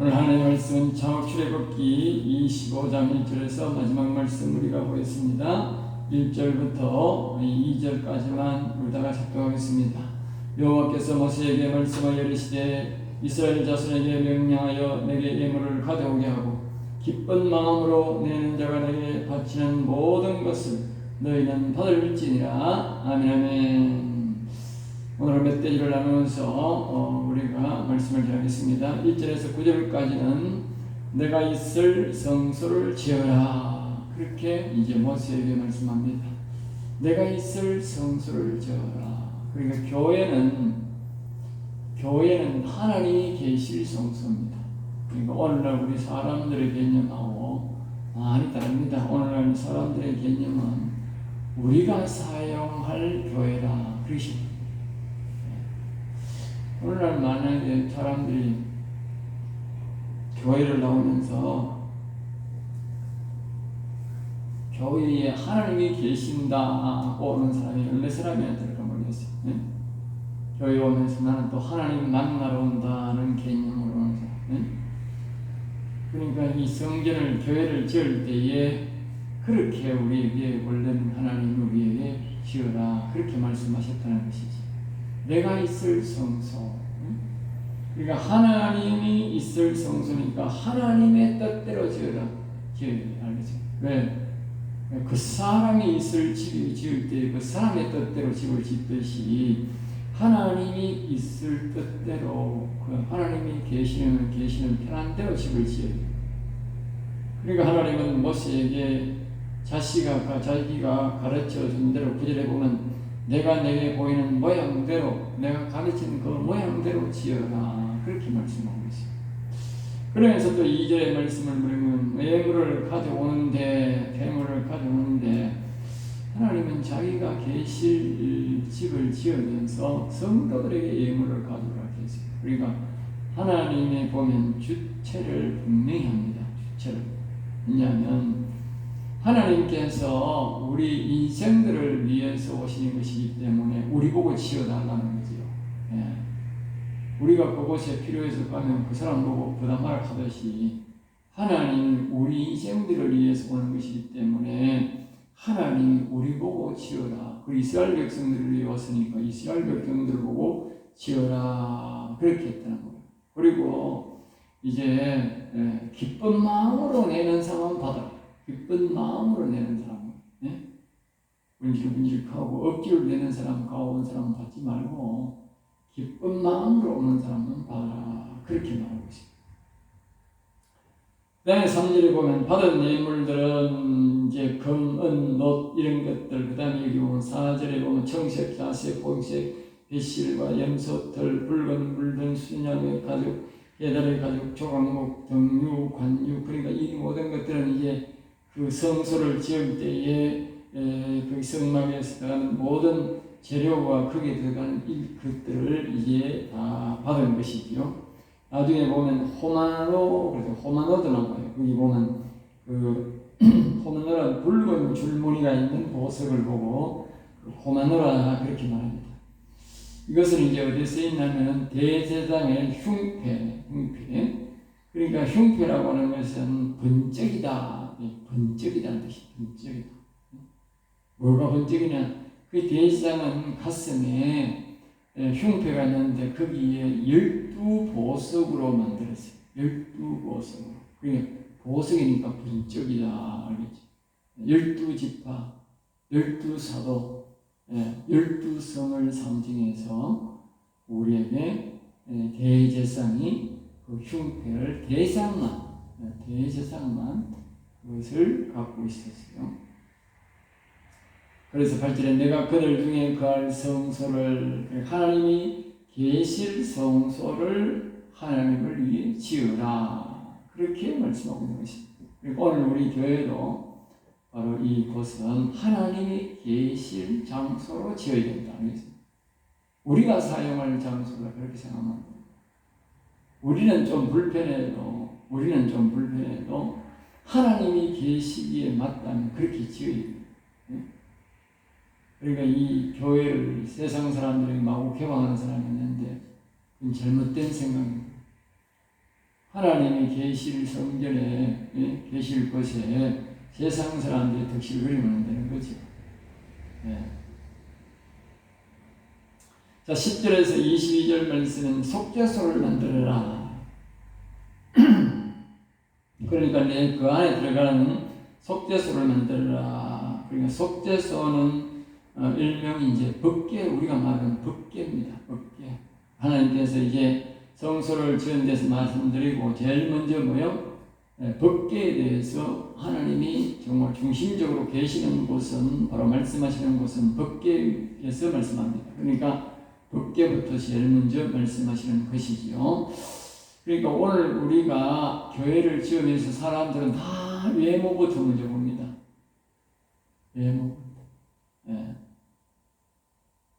오늘 하나님의 말씀은 창옥 출애굽기 25장 1절에서 마지막 말씀 우리가 보겠습니다. 1절부터 2절까지만 우리다가 작동하겠습니다. 여호와께서 모세에게 말씀하여 이르시되 이스라엘 자손에게 명령하여 내게 예물을 가져오게 하고 기쁜 마음으로 내는 자가 내게 바치는 모든 것을 너희는 받을지니라. 아멘. 아멘. 오늘 멧돼지를 나누면서 우리가 말씀을 드리겠습니다. 1절에서 9절까지는 내가 있을 성소를 지어라. 그렇게 이제 모세에게 말씀합니다. 내가 있을 성소를 지어라. 그러니까 교회는 하나님이 계실 성소입니다. 그러니까 오늘날 우리 사람들의 개념하고 많이 다릅니다. 오늘날 사람들의 개념은 우리가 사용할 교회라 그러십니다. 오늘날 만약에 사람들이 교회를 나오면서 교회에 하나님이 계신다고 오는 사람이 몇 사람이나 될까 모르겠어요. 네? 교회 오면서 나는 또 하나님 만나러 온다는 개념으로 오는 사람. 네? 그러니까 이 성전을 교회를 지을 때에 그렇게 우리에게 원래는 하나님이 우리에게 지어라 그렇게 말씀하셨다는 것이지. 내가 있을 성소. 그러니까 하나님이 있을 성소니까 하나님의 뜻대로 지어라. 알겠죠? 왜? 그 사람이 있을 집을 지을 때 그 사람의 뜻대로 집을 짓듯이 하나님이 있을 뜻대로 그 하나님이 계시는 편한 대로 집을 지어야 돼요. 그러니까 하나님은 모세에게 자기가 가르쳐 준 대로 9절에 보면 내가 내게 보이는 모양대로 내가 가르친 그 모양대로 지어라 그렇게 말씀하고 있어요. 그러면서 또 2절의 말씀을 보면 예물을 가져오는데 하나님은 자기가 계실 집을 지으면서 성도들에게 예물을 가져오라 했어요. 그러니까 하나님이 보면 주체를 분명히 합니다. 주체를. 왜냐하면 하나님께서 우리 인생들을 위해서 오시는 것이기 때문에 우리 보고 지어달라는 거지요. 예. 우리가 그곳에 필요해서 가면 그 사람 보고 부담하라 하듯이 하나님은 우리 인생들을 위해서 오는 것이기 때문에 하나님이 우리 보고 지어라. 그 이스라엘 백성들을 위해 왔으니까 이스라엘 백성들을 보고 지어라. 그렇게 했다는 거예요. 그리고 이제 기쁜 마음으로 내는 사람은 받아라. 기쁜 마음으로 내는 사람은 분질분질하고 억지로 내는 사람, 가오운 사람은 받지 말고 기쁜 마음으로 오는 사람은 받아라. 그렇게 말하고 있습니다. 그 다음에 3절에 보면 받은 예물들은 이제 금, 은, 놋 이런 것들, 그 다음에 여기 보면 4절에 보면 청색, 자색, 홍색, 배실과 염소, 털, 붉은 물든 순양의 가죽, 예달의 가죽, 조각목, 등유, 관유, 그러니까 이 모든 것들은 이제 그 성소를 지을 때에 그 성막에서 들어가는 모든 재료와 거기에 들어가는 것들을 이제 다 받은 것이지요. 나중에 보면 호마노, 그래서 호마노도 나와요. 거기 보면 그 호마노란 붉은 줄무늬가 있는 보석을 보고 호마노라 그렇게 말합니다. 이것은 이제 어디서 있냐면 대제사장의 흉패. 그러니까 흉패라고 하는 것은 번쩍이다. 번쩍이다는 뜻이 번쩍이다. 뭐가 번쩍이냐? 그 대제사장은 가슴에 흉패가 있는데 거기에 12보석으로 만들었어요. 12보석으로. 그러니까 보석이니까 번쩍이다. 알겠지? 12지파, 12사도, 12성을 상징해서 우리에게 대제사장이 그 흉패를 대제사장만 그것을 갖고 있었어요. 그래서 8절에 내가 그들 중에 거할 성소를 하나님이 계실 성소를 하나님을 위해 지으라 그렇게 말씀하고 있는 것입니다. 그리고 오늘 우리 교회도 바로 이곳은 하나님이 계실 장소로 지어야 된다는 것입니다. 우리가 사용할 장소라 그렇게 생각합니다. 우리는 좀 불편해도 하나님이 계시기에 맞다면 그렇게 지어야 됩니다. 그러니까 이 교회를 세상 사람들이 마구 개방하는 사람이 있는데 그건 잘못된 생각입니다. 하나님이 계실 성전에 계실 곳에 세상 사람들이 덕실 그리면 안 되는 거죠. 자, 10절에서 22절 말씀은 속죄소를 만들어라. 그러니까 그 안에 들어가는 속죄소를 만들어라. 그러니까 속죄소는 일명 이제 법궤, 우리가 말하는 법궤입니다. 법궤. 하나님께서 이제 성소를 지은 데서 말씀드리고 제일 먼저 뭐요? 법궤에 대해서 하나님이 정말 중심적으로 계시는 곳은 바로 말씀하시는 곳은 법궤에서 말씀합니다. 그러니까 법궤부터 제일 먼저 말씀하시는 것이지요. 그러니까 오늘 우리가 교회를 지으면서 사람들은 다 외모부터 먼저 봅니다. 외모부터.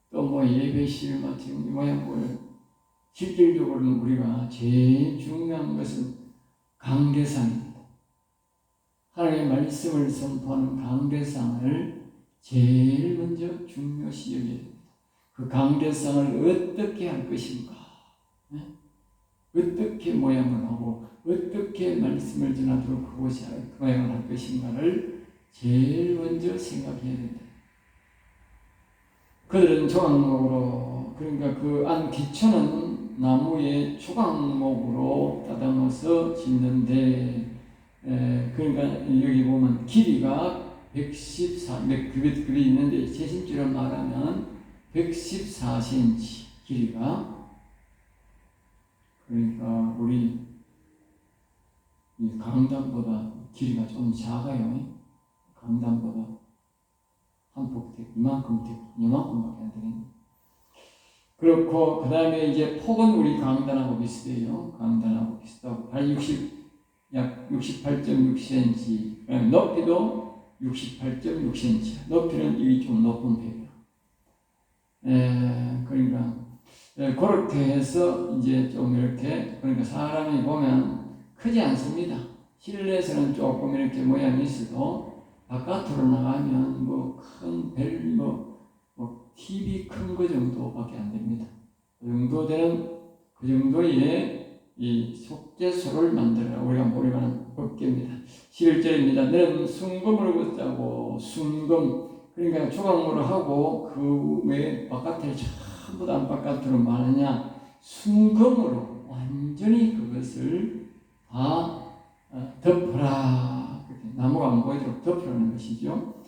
또 뭐 예배실 같은 모양 보여. 실질적으로는 우리가 제일 중요한 것은 강대상입니다. 하나님의 말씀을 선포하는 강대상을 제일 먼저 중요시 여겨야 됩니다. 그 강대상을 어떻게 할 것인가, 어떻게 모양을 하고 어떻게 말씀을 전하도록 그곳에 그 모양을 할 것인가를 제일 먼저 생각해야 된다. 그들은 조각목으로, 그러니까 그 안 기초는 나무의 조각목으로 따다워서 짓는데, 그러니까 여기 보면 길이가 114, 있는데 제심줄로 말하면 114cm 길이가. 그러니까 우리 이 강단보다 길이가 좀 작아요. 강단보다 한 폭택 이만큼밖에 안 되겠네. 그렇고 그 다음에 이제 폭은 우리 강단하고 비슷해요. 강단하고 비슷하고 약 68.6cm. 높이도 68.6cm. 높이는 이 좀 높은 편이에요. 그러니까 그렇게 해서 이제 좀 이렇게, 그러니까 사람이 보면 크지 않습니다. 실내에서는 조금 이렇게 모양이 있어도 바깥으로 나가면 뭐 큰 벨, TV 큰 거 정도밖에 안 됩니다. 그 정도의 이 속죄소를 만들어라. 우리가 모르는 법궤입니다. 11절입니다. 너는 순금으로 걷자고. 순금, 그러니까 조각으로 하고 그 외에 바깥에 전부 다 바깥으로 마느냐, 순금으로 완전히 그것을 다 덮어라. 나무가 안 보이도록 덮으라는 것이죠.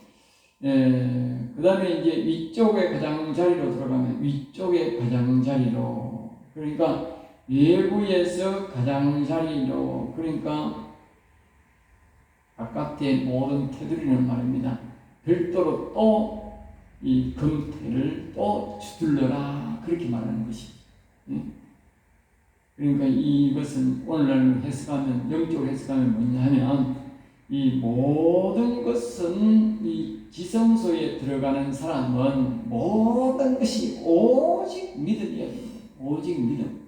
그 다음에 이제 위쪽의 가장자리로 들어가면 위쪽의 가장자리로, 그러니까 외부에서 가장자리로, 그러니까 바깥의 모든 테두리는 말입니다. 별도로 또 이 금태를 또 두들러라, 그렇게 말하는 것이죠. 그러니까 이것은 오늘날 해석하면, 영적으로 해석하면 뭐냐면, 이 모든 것은 이 지성소에 들어가는 사람은 모든 것이 오직 믿음이야. 오직 믿음.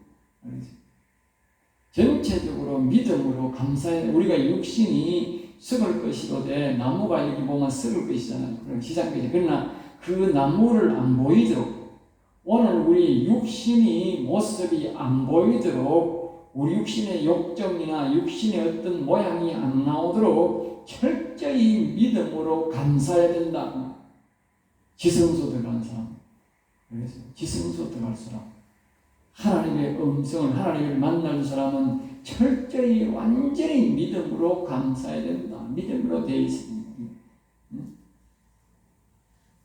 전체적으로 믿음으로 감사해. 우리가 육신이 썩을 것이로되, 나무가 여기 보면 썩을 것이잖아요. 그럼 시작이죠. 그러나 그 나무를 안 보이도록, 오늘 우리 육신이 모습이 안 보이도록, 우리 육신의 욕정이나 육신의 어떤 모양이 안 나오도록 철저히 믿음으로 감사해야 된다. 지성소 들어가는 사람, 그래서 지성소 들어갈 사람, 하나님의 음성을, 하나님을 만날 사람은 철저히 완전히 믿음으로 감사해야 된다. 믿음으로 되어 있습니다.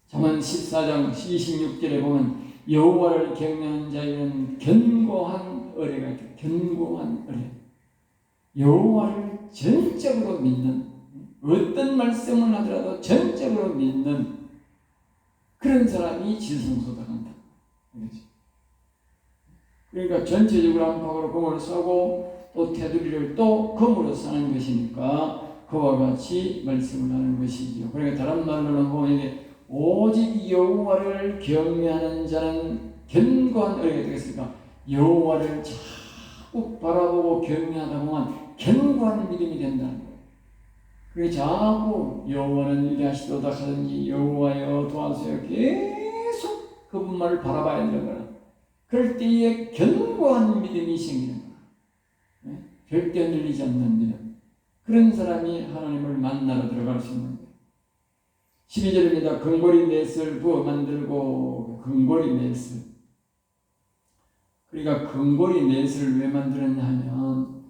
잠언 14장 26절에 보면 여호와를 경외하는 자에게는 견고한 의뢰가 있다. 견고한 의뢰. 여호와를 전적으로 믿는, 어떤 말씀을 하더라도 전적으로 믿는 그런 사람이 지성소에 간다. 그러니까 전체적으로 안팎으로 금을 써고 또 테두리를 또 금으로 쓰는 것이니까 그와 같이 말씀을 하는 것이죠. 그러니까 다른 말로는 보면 이게 오직 여호와를 경외하는 자는 견고한 의뢰가 되겠습니까? 여호와를 자꾸 바라보고 경외하다 보면 견고한 믿음이 된다는 거예요. 그게 자꾸 여호와는 이리하시도다 하든지 여호와여 도와주세요, 계속 그분만을 바라봐야 되는 거예요. 그럴 때에 견고한 믿음이 생기는 거예요. 절대 흔들리지 않는 믿음. 그런 사람이 하나님을 만나러 들어갈 수 있는 거예요. 12절입니다. 금고리 넷을 부어 만들고 금고리 넷을. 그러니까 금고리 넷을 왜 만들었냐 하면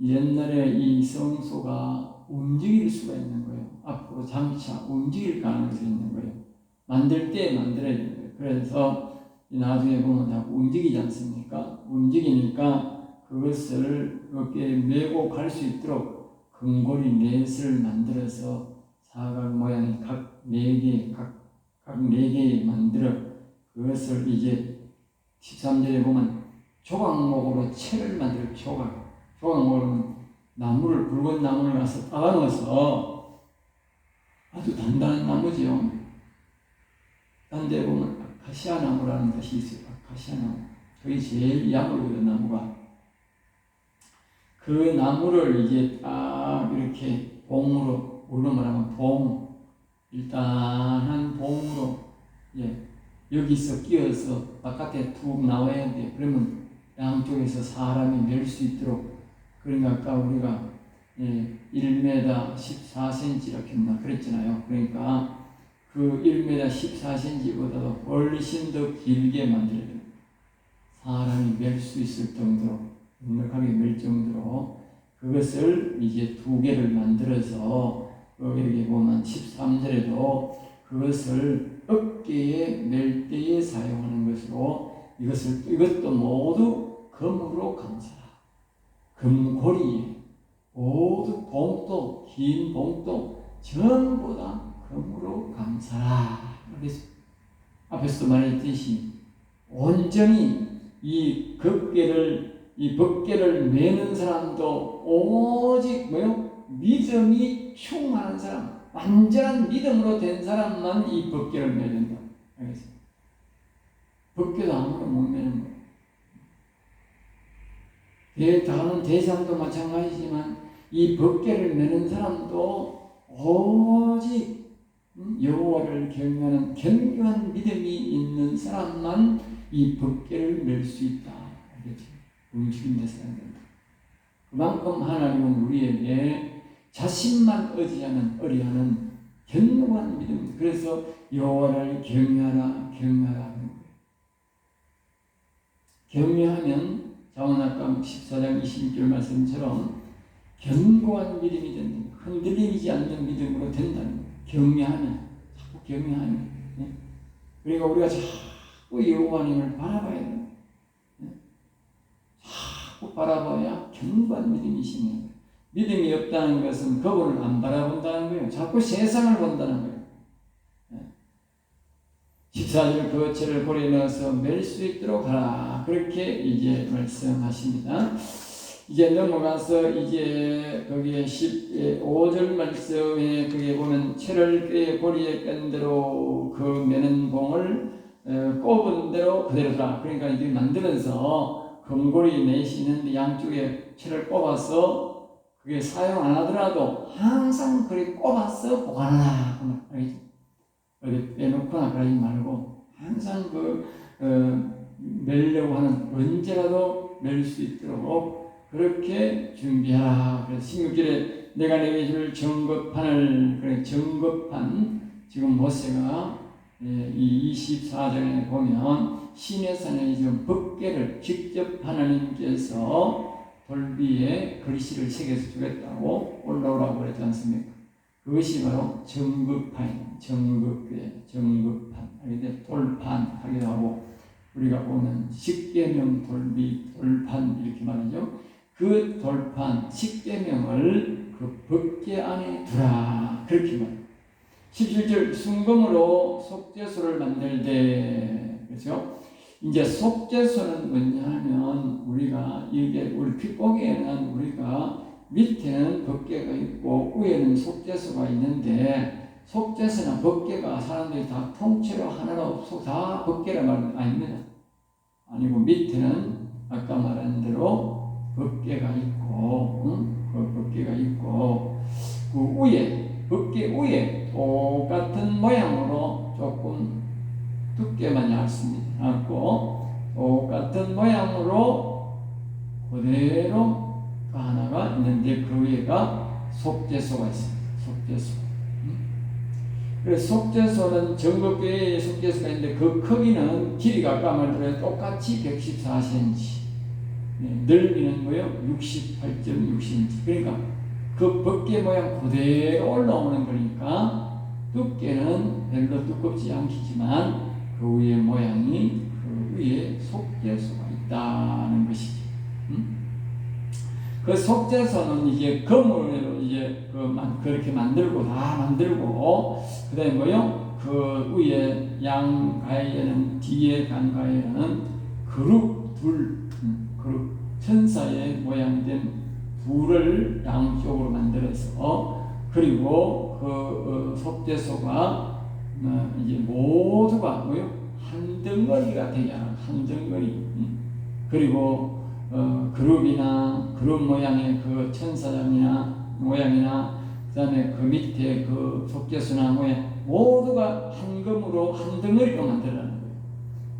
옛날에 이 성소가 움직일 수가 있는 거예요. 앞으로 장차 움직일 가능성이 있는 거예요. 만들 때 만들어야 되는 거예요. 그래서 나중에 보면 자꾸 움직이지 않습니까? 움직이니까 그것을 어깨에 메고 갈 수 있도록 금고리 넷을 만들어서 사각 모양이 각 4개, 각 4개 만들어 그것을 이제 13절에 보면 조각목으로 채를 만들어 조각목으로는 나무를 붉은 나무를 가서 따가워서 아주 단단한 나무지요. 딴 데 보면 아카시아 나무라는 것이 있어요. 아카시아 나무. 그게 제일 약으로든 나무가. 그 나무를 이제 딱 이렇게 봉으로, 뭘로 말하면 봉, 일단한 봉으로, 여기서 끼어서 바깥에 툭 나와야 돼. 그러면 양쪽에서 사람이 멜 수 있도록. 그러니까 아까 우리가 1m 14cm 이렇게 했나 그랬잖아요. 그러니까 그 1m 14cm보다도 훨씬 더 길게 만들어야 돼요. 사람이 멜 수 있을 정도로, 넉넉하게 멜 정도로 그것을 이제 2개를 만들어서 여기 보면 13절에도 그것을 어깨에 멜 때에 사용하는 것으로 이것도 모두 금으로 감싸라. 금고리에 모두 봉도, 긴 봉도 전부 다 금으로 감싸라. 앞에서도 말했듯이 온전히 이 법궤를 매는 사람도 오직 믿음이 충만한 사람, 완전한 믿음으로 된 사람만 이 법궤를 매야 된다. 알겠어요? 법궤도 아무나 못 매는 거예요. 다른 대상도 마찬가지지만 이 법궤를 매는 사람도 오직 여호와를 경외하는 견고한 믿음이 있는 사람만 이 법궤를 맬 수 있다. 알겠죠? 움직임 데서 안 된다. 그만큼 하나님은 우리에게 자신만 의지하는 의리하는 견고한 믿음. 그래서 여호와를 경외하라 하는 거예요. 경외하면 자원 아까 14장 26절 말씀처럼 견고한 믿음이 된다. 흔들리지 않는 믿음으로 된다는 거예요. 경외하면, 자꾸 경외하면. 그러니까 우리가 자꾸 여호와님을 바라봐야 돼요. 자꾸 바라봐야 견고한 믿음이시는 거예요. 믿음이 없다는 것은 그분을 안 바라본다는 거예요. 자꾸 세상을 본다는 거예요. 14절 그 채를 고리에 넣어서 맬 수 있도록 하라. 그렇게 이제 말씀하십니다. 이제 넘어가서 이제 거기에 15절 말씀에 거기에 보면 채를 꽤 고리에 끈 대로 그 매는 봉을 꼽은 대로 그대로 두라. 그러니까 이게 만들면서 금고리 내시는 양쪽에 채를 꼽아서 그게 사용 안 하더라도 항상 그렇게 꼽아서 보관하라. 알겠죠? 어디 빼놓거나 그러지 말고 항상 매려고 하는 언제라도 맬 수 있도록 그렇게 준비하라. 그래서 16절에 내가 내게 줄 정급판을 정급판 지금 모세가 이 24장에 보면 시내산에 지금 법궤를 직접 하나님께서 돌 위에 글씨를 새겨서 주겠다고 올라오라고 그랬지 않습니까? 그것이 바로 정급판, 정급판, 돌판 하기도 하고 우리가 보는 십계명 돌비, 돌판 이렇게 말하죠. 그 돌판, 십계명을 그 법궤 안에 두라 그렇게 말해요. 17절 순금으로 속죄소를 만들되 그렇죠? 이제 속죄소는 뭐냐 하면 우리가 이게 우리 핏고기에는 우리가 밑에는 법궤가 있고 위에는 속죄소가 있는데 속죄소나 법궤가 사람들이 다 통째로 하나로 다 법궤라 말은 아닙니다. 아니고 밑에는 아까 말한 대로 법궤가 있고 그 법궤가 있고 그 위에 법궤 위에 똑같은 모양으로 조금 두께만 얇습니다. 똑같은 모양으로 그대로 하나 있는데 그 위에가 속죄소가 있습니다. 속죄소. 그래서 속죄소는 전국교회에 속죄소가 있는데 그 크기는 길이가 아까 말대로 똑같이 114cm, 넓이는 뭐요? 68.6cm. 그러니까 그 법계 모양 그대로 올라오는 거니까 두께는 별로 두껍지 않겠지만 그 위에 모양이 그 위에 속죄소가 있다는 것이죠. 그 속죄소는 이제 금으로 이제 그렇게 만들고 다 만들고 그다음에 뭐요? 그 위에 양가에는 뒤에 간가에는 그룹 그룹 천사의 모양이 된 둘을 양쪽으로 만들어서 그리고 그 속죄소가 이제 모두가 뭐요? 한 덩어리가 되야 한 덩어리. 그리고 그룹이나 그룹 모양의 그 천사장이나 모양이나 그다음에 그 밑에 그 속죄소나 모양 모두가 한금으로 한 덩어리로 만들어라는 거예요.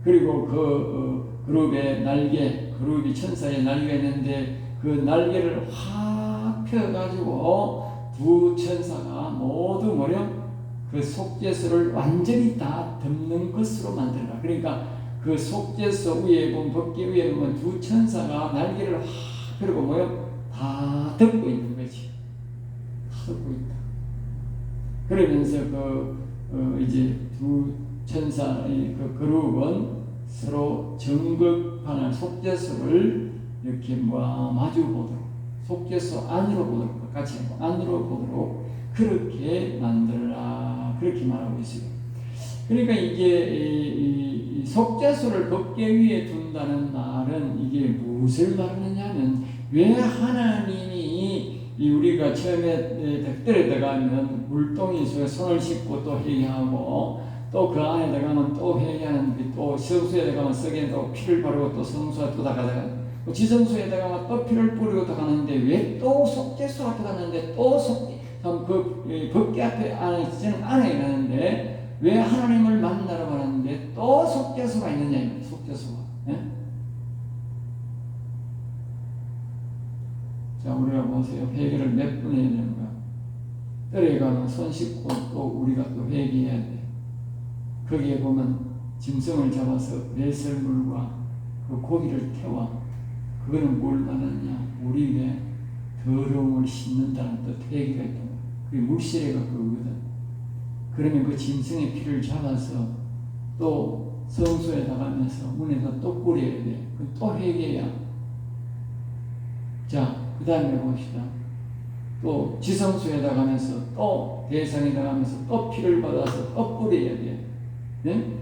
그리고 그 그룹의 날개, 그룹이 천사의 날개가 있는데 그 날개를 확 펴가지고 두 천사가 모두 뭐냐? 그 속죄소를 완전히 다 덮는 것으로 만들어라. 그러니까 그 속죄소 위에 보면 법계 위에 보면 두 천사가 날개를 확 펴고 뭐요? 다 덮고 있는 거지. 다 덮고 있다. 그러면서 이제 두 천사의 그 그룹은 서로 정극판을 속죄소를 이렇게 마주 보도록 속죄소 안으로 보도록 같이 안으로 보도록 그렇게 만들라 그렇게 말하고 있어요. 그러니까 이게 이 속죄소를 법계 위에 둔다는 말은 이게 무엇을 말하느냐면 왜 하나님이 우리가 처음에 뜰에 들어가면 물동이 속에 손을 씻고 또 회개하고 또 그 안에 들어가면 또 회개하는 또 성수에 들어가면 썩에 또 피를 바르고 또 성수에 또 나가다가 지성소에 들어가면 또 피를 뿌리고 또 가는데 왜 또 속죄소 앞에 갔는데 또 그 법계 앞에 안에 있는데 왜 하나님을 만나러 가는데 또 속죄소가 있느냐 속죄소가. 자 우리가 보세요. 회개를 몇 번 해야 되는 거야. 뜰에 가면 손 씻고 또 우리가 또 회개해야 돼. 거기에 보면 짐승을 잡아서 배설물과 그 고기를 태워 그거는 뭘 말하느냐 우리의 더러움을 씻는다는 뜻 회개가 있다. 그게 물시레가 그거거든. 그러면 그 짐승의 피를 잡아서 또 성소에 나가면서 문에다 또 뿌려야 돼. 그 또 회개야. 자, 그 다음에 봅시다. 또 지성소에 나가면서 또 대상에 나가면서 또 피를 받아서 또 뿌려야 돼. 네?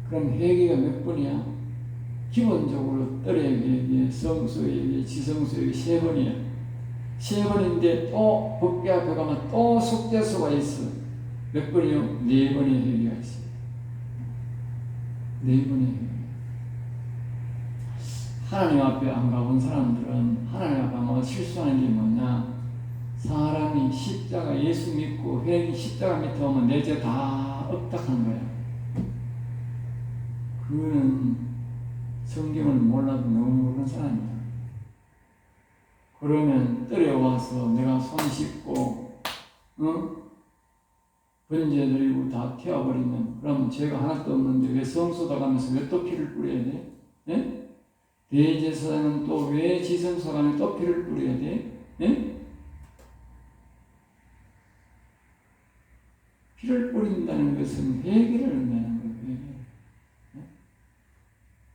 그럼 회개가 몇 번이야? 기본적으로 뜰에 회개, 성소에 회개, 지성소에 회개 3번이야. 3번인데 또 법계 앞에 가면 또 속죄소가 있어. 몇 번이요? 4번의 회개가 있어요. 4번의 회개. 하나님 앞에 안 가본 사람들은 하나님 앞에 가면 실수하는 게 뭐냐? 사람이 십자가 예수 믿고 십자가 밑에 오면 내 죄 다 업닥하는 거야. 그거는 성경을 몰라도 너무 모르는 사람이야. 그러면 뜰에 와서 내가 손 씻고 번제드리고 다 태워버리면 그러면 죄가 하나도 없는데 왜 성소다 가면서 왜 또 피를 뿌려야 돼? 예? 대제사장은 또 왜 지성소 가면 또 피를 뿌려야 돼? 예? 피를 뿌린다는 것은 회개를 의미하는 거예요. 회개.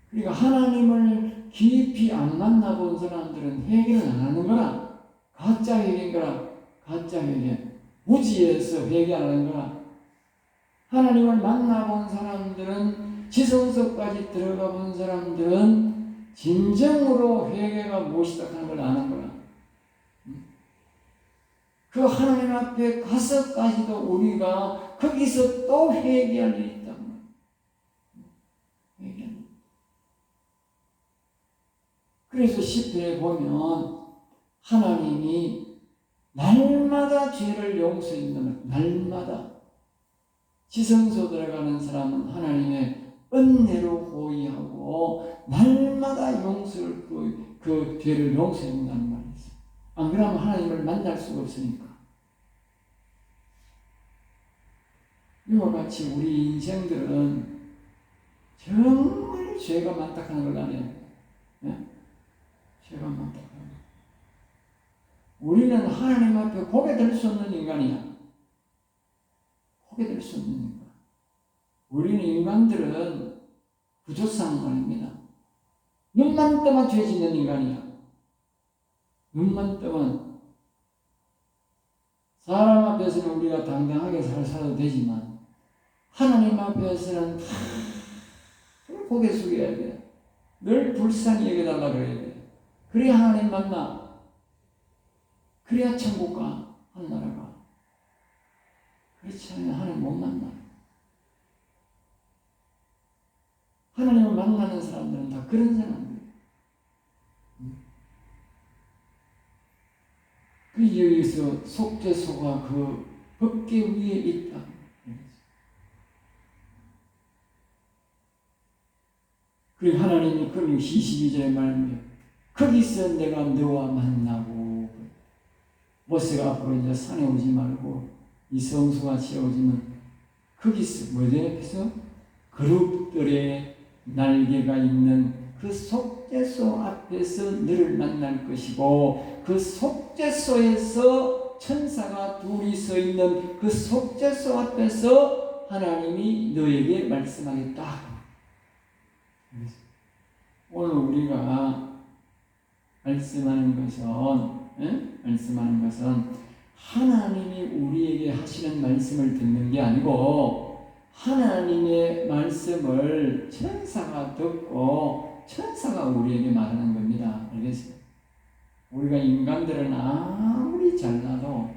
그러니까 하나님을 깊이 안 만나본 사람들은 회개를 안 하는 거라. 가짜 회개인 거라. 가짜 회개. 무지에서 회개 안 하는 거라. 하나님을 만나본 사람들은 지성소까지 들어가 본 사람들은 진정으로 회개가 무엇이다 하는 걸 아는 거라. 그 하나님 앞에 가서까지도 우리가 거기서 또 회개할 일이 있단 말이야. 회개할 일. 그래서 시편에 보면 하나님이 날마다 죄를 용서해준다는 날마다 지성소 들어가는 사람은 하나님의 은혜로 호의하고 날마다 용서를 그 죄를 용서해준다는 말이 있어요. 안 그러면 하나님을 만날 수가 없으니까. 이와 같이 우리 인생들은 정말 죄가 많다 하는 걸 알아야 돼요. 네? 죄가 많다. 우리는 하나님 앞에 고개 들 수 없는 인간이야. 고개 들 수 없는 인간. 우리는 인간들은 구조상관입니다. 눈만 뜨면 죄 짓는 인간이야. 눈만 뜨면. 사람 앞에서는 우리가 당당하게 살아도 되지만 하나님 앞에서는 다 고개 숙여야 돼. 늘 불쌍히 여겨달라 그래야 돼. 그래야 하나님 만나. 그래야 천국 가. 하늘나라가. 그렇지 않으면 하나님 못 만나. 하나님을 만나는 사람들은 다 그런 사람들이에요. 그 여기서 속죄소가 그 법계 위에 있다. 그리고 하나님이 그 22절에 말합니다. 거기서 내가 너와 만나고 모세가 앞으로 이제 산에 오지 말고 이 성소가 지어오지만 거기서 뭐지? 그래서 그룹들의 날개가 있는 그 속죄소 앞에서 너를 만날 것이고 그 속죄소에서 천사가 둘이 서 있는 그 속죄소 앞에서 하나님이 너에게 말씀하겠다. 오늘 우리가 말씀하는 것은 하나님이 우리에게 하시는 말씀을 듣는 게 아니고 하나님의 말씀을 천사가 듣고 천사가 우리에게 말하는 겁니다. 알겠어요? 우리가 인간들은 아무리 잘나도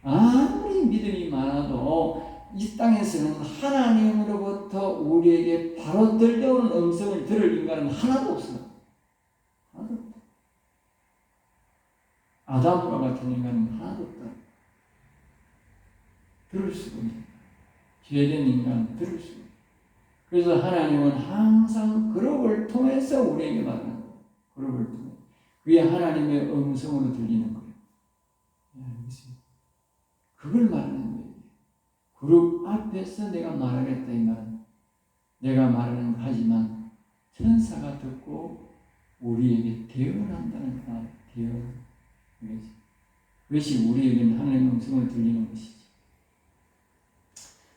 아무리 믿음이 많아도 이 땅에서는 하나님으로부터 우리에게 바로 들려오는 음성을 들을 인간은 하나도 없어요. 하나도 없다. 아담과 같은 인간은 하나도 없다. 들을 수가 없다. 죄된 인간은 들을 수가 없다. 그래서 하나님은 항상 그룹을 통해서 우리에게 말하는 거예요. 그룹을 통해. 그게 하나님의 음성으로 들리는 거예요. 그걸 말하는 거예요. 그룹 앞에서 내가 말하겠다 이 말은. 내가 말하는 거 하지만 천사가 듣고 우리에게 대언한다는 말. 대언. 그것이 우리에게는 하나님의 음성을 들리는 것이지.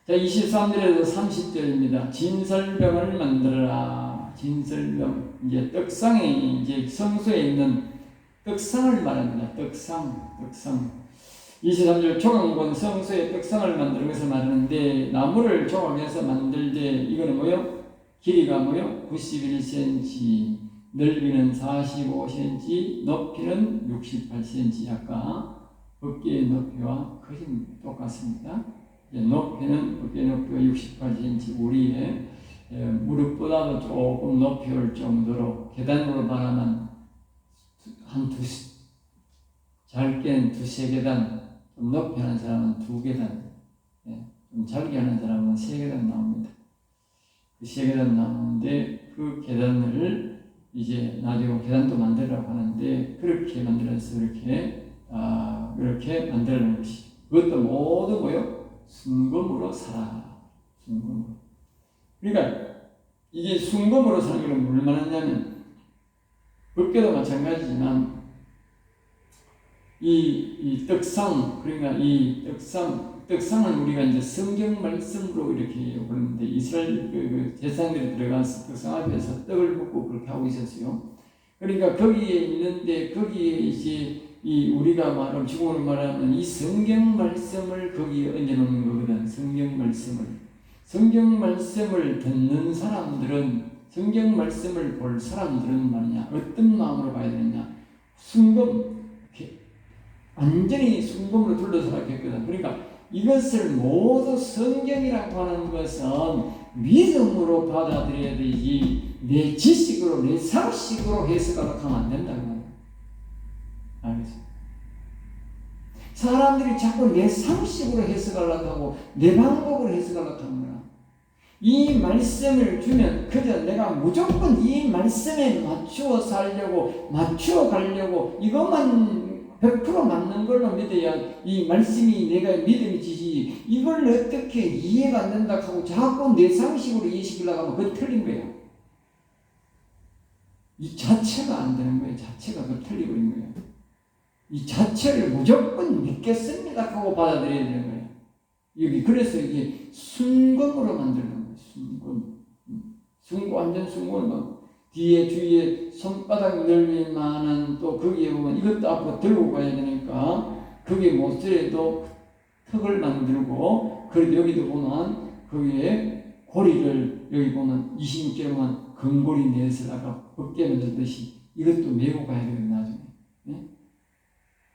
자, 23절에서 30절입니다. 진설병을 만들어라. 진설병. 이제 떡상에 이제 성소에 있는 떡상을 말합니다. 떡상. 23절 조각목은 성소에 떡상을 만드는 것을 말하는데 나무를 조각해서 만들 때 이거는 뭐요? 길이가 뭐요? 91cm, 넓이는 45cm, 높이는 68cm. 아까 어깨의 높이와 거의 똑같습니다. 높이는 어깨 높이가 68cm, 우리의 무릎보다도 조금 높이 올 정도로 계단으로 말하면 잘게는 2-3계단, 좀 높이 하는 사람은 2계단, 좀 작게 하는 사람은 3계단 나옵니다. 그 3계단 나오는데 그 계단을 이제 나중에 계단도 만들라고 하는데 그렇게 만들어서 그렇게 만들어낸 것이. 그것도 모두 뭐요? 순금으로 살아. 순금으로. 그러니까 이게 순금으로 사는 걸 뭘 말하냐면 법궤도 마찬가지지만 이 떡상, 그러니까 이 떡상은 우리가 이제 성경 말씀으로 이렇게 보는데 이스라엘 제사장들이 들어가서 떡상 앞에서 떡을 붓고 그렇게 하고 있었어요. 그러니까 거기에 있는데 거기에 이제 이 우리가 말하면 지금으로 말하면 이 성경 말씀을 거기에 얹어놓는 거거든. 성경 말씀을 듣는 사람들은 성경 말씀을 볼 사람들은 말이냐 어떤 마음으로 봐야 되느냐 순금 완전히 순금으로 둘러싸여 있거든. 그러니까 이것을 모두 성경이라고 하는 것은 믿음으로 받아들여야 되지 내 지식으로 내 상식으로 해석하려고 하면 안 된다는 거야. 알겠어? 사람들이 자꾸 내 상식으로 해석하려고 하고 내 방법으로 해석하려고 하는 거야. 이 말씀을 주면 그저 내가 무조건 이 말씀에 맞추어 살려고 맞추어 가려고 이것만 100% 맞는 걸로 믿어야 이 말씀이 내가 믿음이지, 이걸 어떻게 이해가 안 된다 하고 자꾸 내 상식으로 이해시키려고 하면 그건 틀린 거예요. 이 자체가 안 되는 거예요. 자체가 그 틀리고 있는 거예요. 이 자체를 무조건 믿겠습니다 하고 받아들여야 되는 거예요. 여기 그래서 이게 순금으로 만드는 거예요. 순금, 완전 순금을 막 뒤에 주위에 손바닥 넓이만한, 또 거기에 보면 이것도 앞으로 들고 가야 되니까 거기에 못쓰래도 턱을 만들고, 그리고 여기도 보면 거기에 고리를, 여기 보면 26개 보면 금고리 넷을 아까 벗게 만들듯이 이것도 메고 가야 되거든요, 나중에. 네?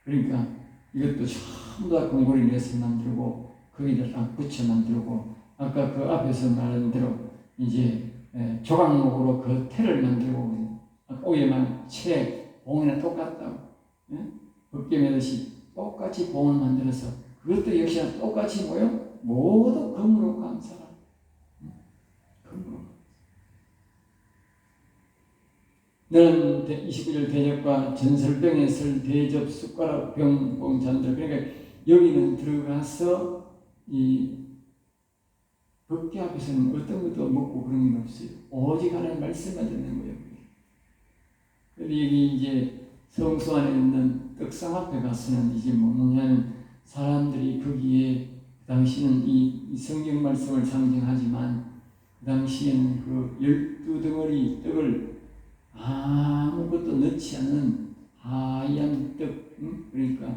그러니까 이것도 전부 다 금고리 넷을 만들고 거기다 딱 붙여 만들고, 아까 그 앞에서 말한 대로 이제 조각목으로 그 틀을 만들고, 아까 위에만 채 봉이나 똑같다고, 벗게 매듯이 똑같이 봉을 만들어서 그것도 역시나 똑같이 뭐요? 모두 금으로 감싸라. 금으로. 너는 29절 대접과 전설병에 쓸 대접, 숟가락, 병, 봉, 잔들. 그러니까 여기는 들어가서 이 법계 앞에서는 어떤 것도 먹고 그런 건 없어요. 오직 하나님 말씀만 듣는 거예요. 그런데 여기 이제 성소 안에 있는 떡상 앞에 가서는 이제 뭐냐면 사람들이 거기에, 그 당시는 이 성경 말씀을 상징하지만 그 당시에는 그 12덩어리 떡을 아무것도 넣지 않는 하얀 떡, 그러니까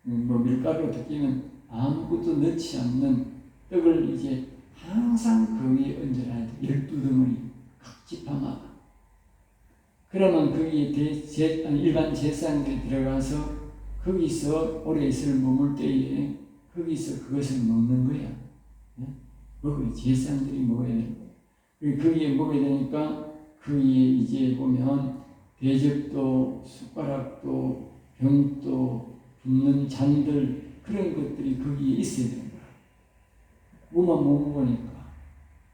뭐 밀가루로 덮이면 아무것도 넣지 않는 떡을 이제 항상 그 위에 얹어놔야 돼. 12덩어리 각집하마다. 그러면 거기에 일반 제사장들이 들어가서 거기서 오래 있을 머물 때에 거기서 그것을 먹는 거야. 먹어야, 제사장들이 먹어야 되는 거야. 거기에 먹어야 되니까 거기에 이제 보면 대접도, 숟가락도, 병도, 붓는 잔들, 그런 것들이 거기에 있어야 되는 거야. 뭐만 못 먹으니까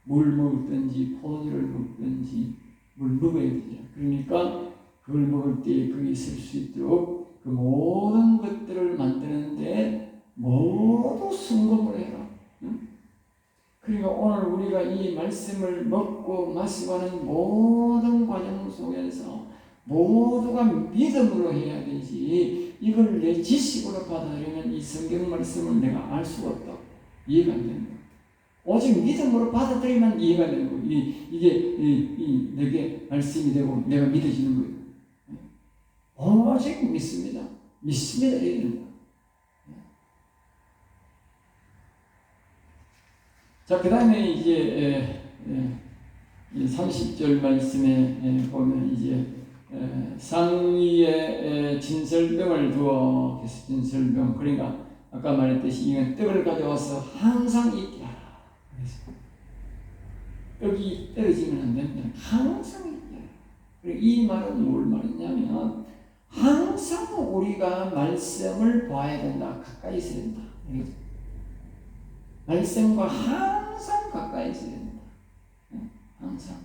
물 먹든지 포도주를 먹든지 물 먹어야 되잖아. 그러니까 그걸 먹을 때 거기 있을 수 있도록 그 모든 것들을 만드는데 모두 순금으로 해라. 그러니까 오늘 우리가 이 말씀을 먹고 마시고 하는 모든 과정 속에서 모두가 믿음으로 해야 되지, 이걸 내 지식으로 받아들이면 이 성경 말씀을 내가 알 수가 없다. 이해가 안 되는 거야. 오직 믿음으로 받아들이면 이해가 되는 거예요. 이게 내게 말씀이 되고 내가 믿어지는 거예요. 오직 믿습니다. 믿습니다. 이래야 자, 그 다음에 이제 30절 말씀에 보면 이제 상위에 진설병을 두어, 진설병, 그러니까 아까 말했듯이 이건 떡을 가져와서 항상 있게 하라. 떡이 떨어지면 안 된다. 항상 있게 하라. 그리고 이 말은 뭘 말이냐면 항상 우리가 말씀을 봐야 된다. 가까이 있어야 된다. 말씀과 항상 가까이 있어야 된다. 항상.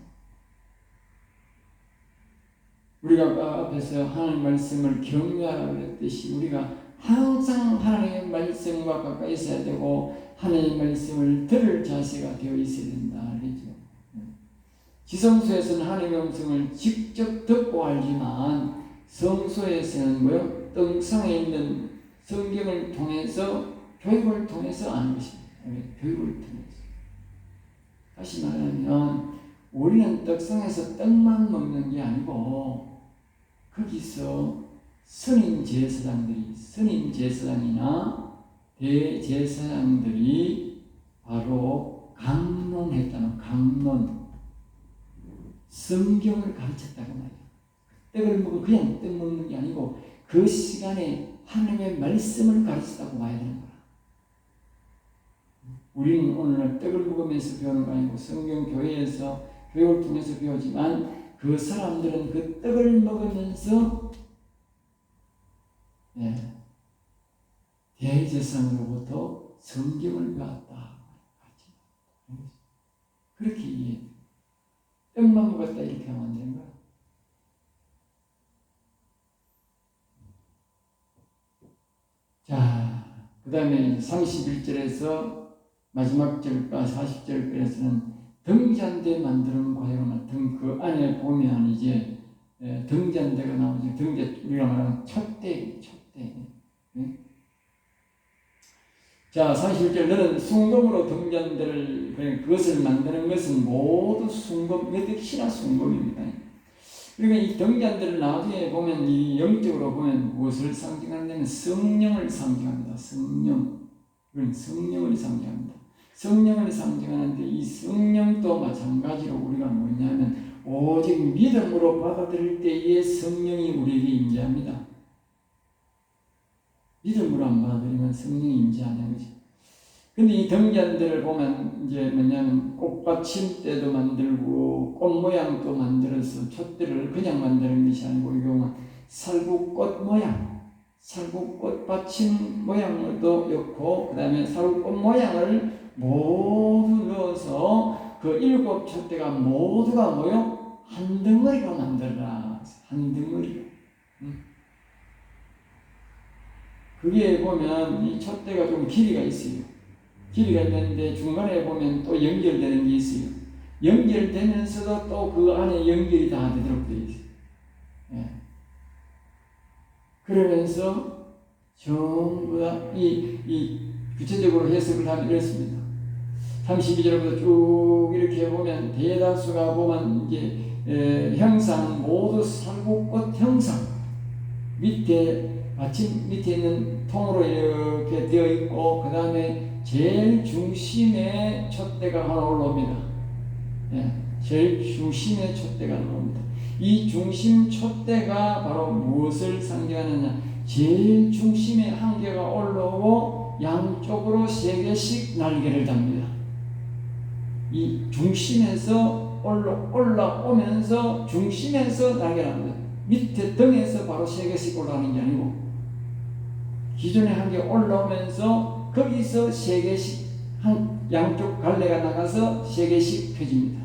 우리가 앞에서 하나님 말씀을 경외하라고 했듯이 우리가 항상 하나님의 말씀과 가까이 있어야 되고 하나님의 말씀을 들을 자세가 되어 있어야 된다. 그렇죠? 지성소에서는 하나님의 음성을 직접 듣고 알지만 성소에서는 뭐요? 떡상에 있는 성경을 통해서, 교육을 통해서 아는 것입니다. 교육을 통해서. 다시 말하면 우리는 떡상에서 떡만 먹는 게 아니고 거기서 선임 제사장이나 대제사장들이 바로 강론했다는, 강론, 성경을 가르쳤다고 말이야. 떡을 먹으면 그냥 떡 먹는 게 아니고 그 시간에 하나님의 말씀을 가르쳤다고 봐야 되는 거야. 우리는 오늘날 떡을 먹으면서 배우는 거 아니고 성경 교회에서 교육을 통해서 배우지만 그 사람들은 그 떡을 먹으면서 대제사장으로부터 성경을 배웠다. 그렇게 이해해. 떡만 먹었다 이렇게 하면 안 되는 거야. 그 다음에 31절에서 마지막 절과 40절까지는 등잔대 만드는 과정을 그 안에 보면 이제 등잔대가 나오죠. 우리가 말하는 촛대. 자, 31절 너는 순금으로 등잔대를 그것을 만드는 것은 모두 순금, 특히나 순금입니다. 그러니까 이 등잔대를 나중에 보면 이 영적으로 보면 무엇을 상징하냐면 성령을 상징합니다. 성령을 상징합니다. 성령을 상징하는데 이 성령도 마찬가지로 우리가 뭐냐면 오직 믿음으로 받아들일 때에 성령이 우리에게 임재합니다. 믿음으로 안 받아들이면 성령이 임재하는 거지. 근데 이 등잔대를 보면 이제 뭐냐면 꽃받침대도 만들고 꽃 모양도 만들어서 촛대를 그냥 만드는 것이 아니고 이거 살구꽃 모양, 살구꽃 받침 모양도 넣고 그 다음에 살구꽃 모양을 모두 넣어서 그 7 촛대가 모두가 뭐요? 한 덩어리로 만들라. 한 덩어리로. 그게 보면 이 촛대가 좀 길이가 있어요. 길이가 있는데 중간에 보면 또 연결되는 게 있어요. 연결되면서도 또 그 안에 연결이 다 되도록 되어 있어요. 예. 그러면서 전부 다 이 구체적으로 해석을 하면 이렇습니다. 32절부터 쭉 이렇게 보면 대다수가 보면 이제 형상 모두 살구꽃 형상 밑에 받침 밑에 있는 통으로 이렇게 되어 있고 그 다음에 제일 중심에 촛대가 하나 올라옵니다. 예, 제일 중심에 촛대가 올라옵니다. 이 중심 촛대가 바로 무엇을 상징하느냐? 제일 중심에 한 개가 올라오고 양쪽으로 3개씩 날개를 답니다. 이 중심에서 올라오면서 중심에서 날개를 합니다. 밑에 등에서 바로 3개씩 올라가는 게 아니고 기존에 한 개 올라오면서 거기서 3개씩 양쪽 갈래가 나가서 3개씩 펴집니다.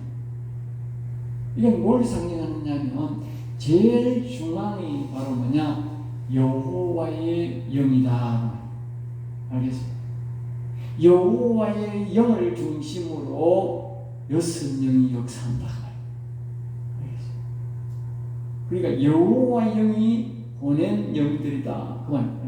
이건 뭘 상징하느냐면 제일 중앙이 바로 뭐냐? 여호와의 영이다. 알겠습니다. 여호와의 영을 중심으로 6영이 역사한다. 알겠습니다. 그러니까 여호와의 영이 보낸 영들이다. 그 말.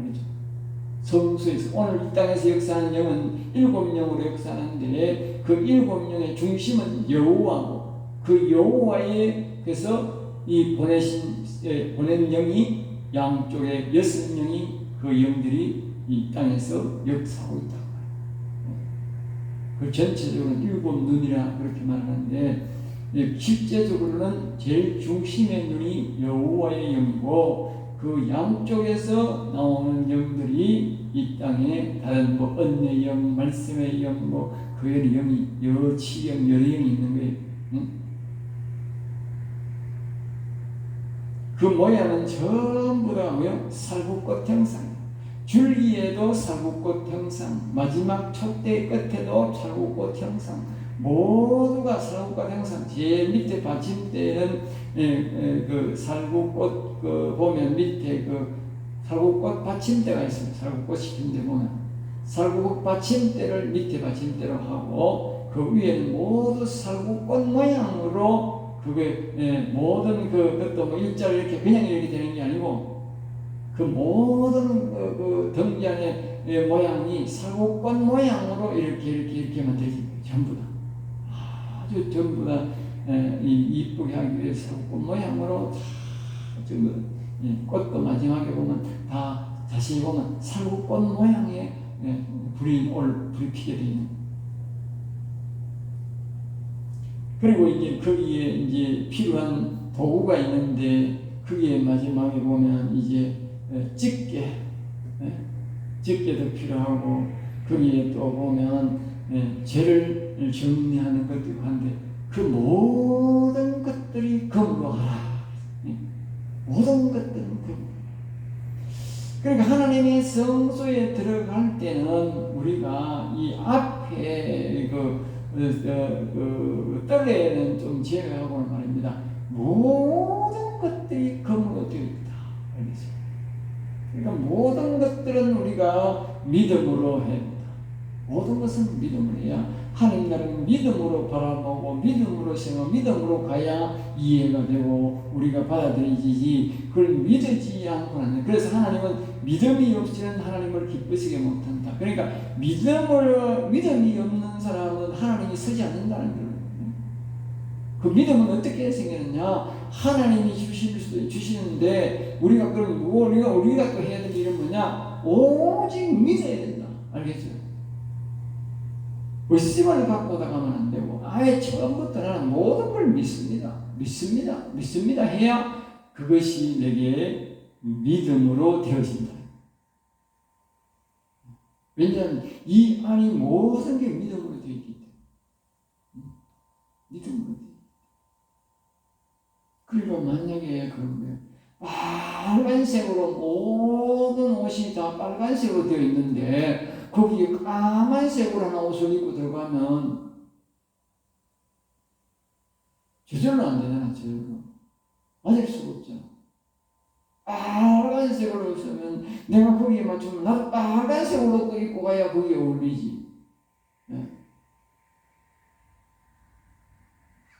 성수에서 오늘 이 땅에서 역사하는 영은 7영으로 역사하는데 그 7영의 중심은 여호와고 그 여호와의 그래서 이 보낸 영이 양쪽에 6영이 그 영들이 이 땅에서 역사하고 있다. 그 전체적으로는 7눈이라 그렇게 말하는데 실제적으로는 제일 중심의 눈이 여호와의 영이고 그 양쪽에서 나오는 영들이 이 땅에 다른 뭐 언의 영, 말씀의 영, 뭐 그 영이 여치영, 여러 영이 있는 거예요. 응? 그 모양은 전부 다 뭐요? 살구꽃 형상. 줄기에도 살구꽃 형상, 마지막 촛대 끝에도 살구꽃 형상. 모두가 살구꽃 형상. 제일 밑에 받침대는 그 살구꽃 그 보면 밑에 그 살구꽃 받침대가 있습니다. 살구꽃 시킨데 보면 살구꽃 받침대를 밑에 받침대로 하고 그 위에는 모두 살구꽃 모양으로 그게 모든 그것도 뭐 일자로 이렇게 그냥 이렇게 되는 게 아니고 그 모든 그 등잔의 모양이 살구꽃 모양으로 이렇게 만들어집니다. 전부 다 아주 전부 다 이쁘게 하기 위해서 살구꽃 모양으로 다 전부 다 꽃도 마지막에 보면 다 자세히 보면 살구꽃 모양의 불이 피게 되어 있는. 그리고 이제 거기에 이제 필요한 도구가 있는데 거기에 마지막에 보면 이제 집게도 필요하고 거기에 또 보면 죄를 정리하는 것도 있고 한데 그 모든 것들이 금으로 하라. 모든 것들은 금. 그러니까 하나님의 성소에 들어갈 때는 우리가 이 앞에 떨레는 좀 제외하고 말입니다. 모든 것들이 금으로 되어 있다. 알겠습니다. 그러니까 모든 것들은 우리가 우리가 믿음으로 해야 된다. 모든 것은 믿음으로 해야 하나님 나라는 믿음으로 바라보고 믿음으로 생각, 믿음으로 가야 이해가 되고 우리가 받아들이지 그걸 믿지 않고는. 그래서 하나님은 믿음이 없이는 하나님을 기쁘시게 못한다. 그러니까 믿음이 없는 사람은 하나님이 서지 않는다는 거예요. 그 믿음은 어떻게 생기느냐? 하나님이 주시는데 우리가 그럼 우리가 또 해야 될 일은 뭐냐? 오직 믿어야 된다. 알겠죠? 의심을 갖고 나가면 안 되고 아예 처음부터 나는 모든 걸 믿습니다 해야 그것이 내게 믿음으로 되어진다. 왜냐하면 이 안이 모든 게 믿음으로 되어 있기 때문에. 믿음으로 되어 있기 때문에. 그리고 만약에 그러면 빨간색으로 모든 옷이 다 빨간색으로 되어 있는데 거기에 까만색으로 하나 옷을 입고 들어가면 저절로 안 되잖아. 저절로 맞을 수가 없잖아. 빨간색으로 쓰면 내가 거기에 맞추면 나도 빨간색으로 또 입고 가야 거기에 어울리지. 네.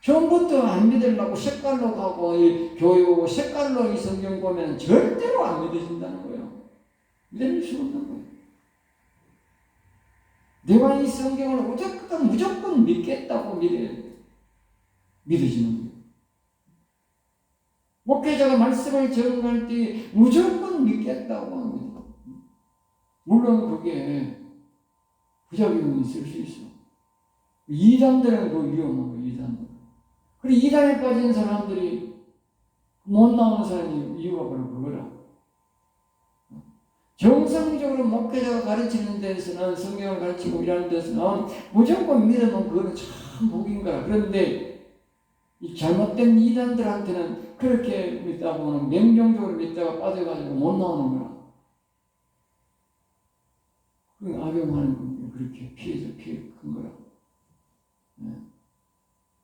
처음부터 안 믿으려고 색깔로 가고 이 교육 색깔로 이 성경 보면 절대로 안 믿어진다는 거예요. 믿을 수 없는 거예요. 내가 이 성경을 무조건 믿겠다고 믿어지는 거예요. 목회자가 말씀을 적용할 때 무조건 믿겠다고 합니다. 물론 그게 부작용이 있을 수 있어. 이단들은 그 위험한 거예요. 이단들. 그리고 이단에 빠진 사람들이 못 나오는 사람이 이유가 바로 그거라. 정상적으로 목회자가 가르치는 데서는 성경을 가르치고 일하는 데서는 무조건 믿으면 그거는 참 복인 거야. 그런데 이 잘못된 이단들한테는 그렇게 믿다 보면 명령적으로 믿다가 빠져가지고 못 나오는 거야. 그 악용하는 건 그렇게 피해 큰 거야. 네.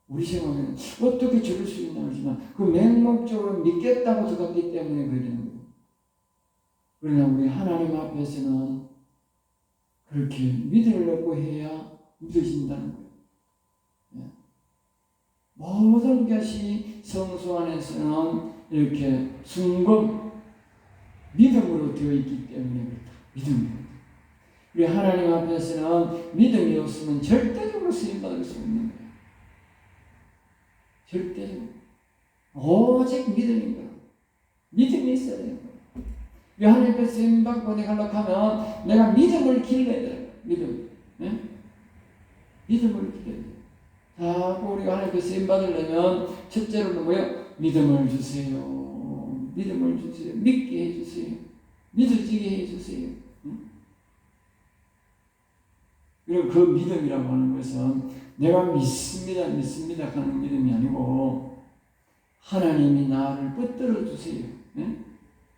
우리 생각에는 어떻게 저럴 수 있나 그러지만 그 맹목적으로 믿겠다고 들어갔기 때문에 그래 되는 거예요. 그러나 우리 하나님 앞에서는 그렇게 믿으려고 해야 믿어진다는 거예요. 네. 모든 것이 성수 안에서는 이렇게 순금 믿음으로 되어 있기 때문에 그렇다. 믿음으로. 우리 하나님 앞에서는 믿음이 없으면 절대적으로 쓰임받을 수 없는 거예요. 절대적으로. 오직 믿음인 거예요. 믿음이 있어야 돼요. 우리 하나님 앞에 쓰임받고 내가 하려고 하면 내가 믿음을 길러야 돼요. 믿음. 네? 믿음을 길러야 돼요. 자꾸 우리가 하나님 앞에 쓰임받으려면 첫째로는 뭐예요? 믿음을 주세요. 믿음을 주세요. 믿게 해주세요. 믿어지게 해주세요. 그리고 그 믿음이라고 하는 것은 내가 믿습니다 하는 믿음이 아니고 하나님이 나를 붙들어 주세요. 네?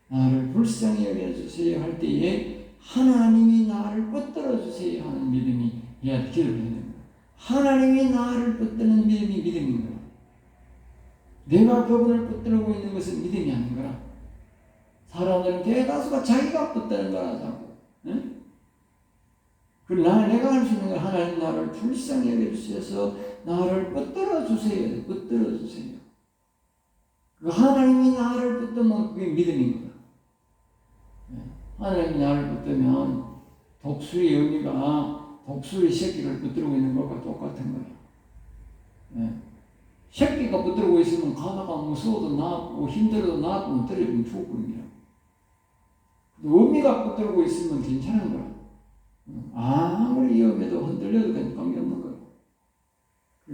나를 불쌍히 여겨주세요 할 때에 하나님이 나를 붙들어 주세요 하는 믿음이 해야 기도를 해야 됩니다. 하나님이 나를 붙드는 믿음이 믿음인 거야. 내가 그분을 붙들고 있는 것은 믿음이 아닌 거라. 사람들은 대다수가 자기가 붙드는 거라 자꾸. 네? 내가 할 수 있는 건 하나님 나를 불쌍히 여겨주셔서 나를 붙들어 주세요. 붙들어 주세요. 그 하나님이 나를 붙들면 그게 믿음인 거야. 하나님이 나를 붙들면 독수리 어미가 독수리 새끼를 붙들고 있는 것과 똑같은 거야. 새끼가 붙들고 있으면 가다가 무서워도 나고 힘들어도 나고 떨어지면 죽거든요. 어미가 붙들고 있으면 괜찮은 거야. 아무리 위험해도 흔들려도 관계없는 거예요.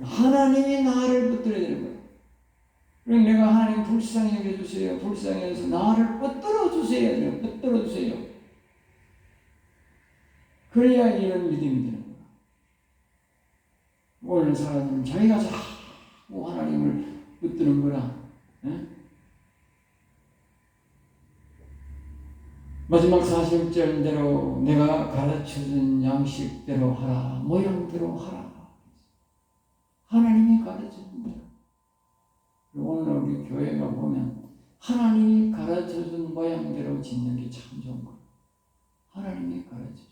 하나님이 나를 붙들어야 되는 거예요. 그럼 내가 하나님 불쌍히 여겨주세요. 불쌍히 해서 나를 붙들어 주세요. 붙들어 주세요. 그래야 이런 믿음이 되는 거예요. 오늘 사람들은 자기가 자꾸 하나님을 붙드는 거라. 네? 마지막 40절대로 내가 가르쳐준 양식대로 하라. 모양대로 하라. 하나님이 가르쳐줍니다. 오늘 우리 교회가 보면 하나님이 가르쳐준 모양대로 짓는 게 참 좋은 거예요. 하나님이 가르쳐줍니다.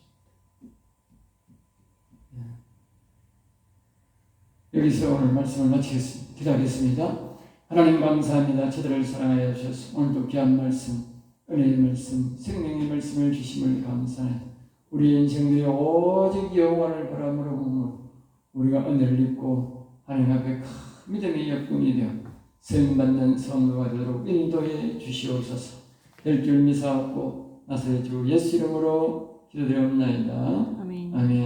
여기서 오늘 말씀을 마치겠습니다. 기도하겠습니다. 하나님 감사합니다. 저들을 사랑하여 주셔서 오늘도 귀한 말씀, 은혜의 말씀, 생명의 말씀을 주심을 감사합니다. 우리 인생들이 오직 여호와를 바라므로 우리가 은혜를 입고 하나님 앞에 큰 믿음의 역군이 되어 쓰임받는 성도가 되도록 인도해 주시옵소서. 될 줄 미사옵고 나사렛 주 예수 이름으로 기도드리옵나이다. 아멘. 아멘.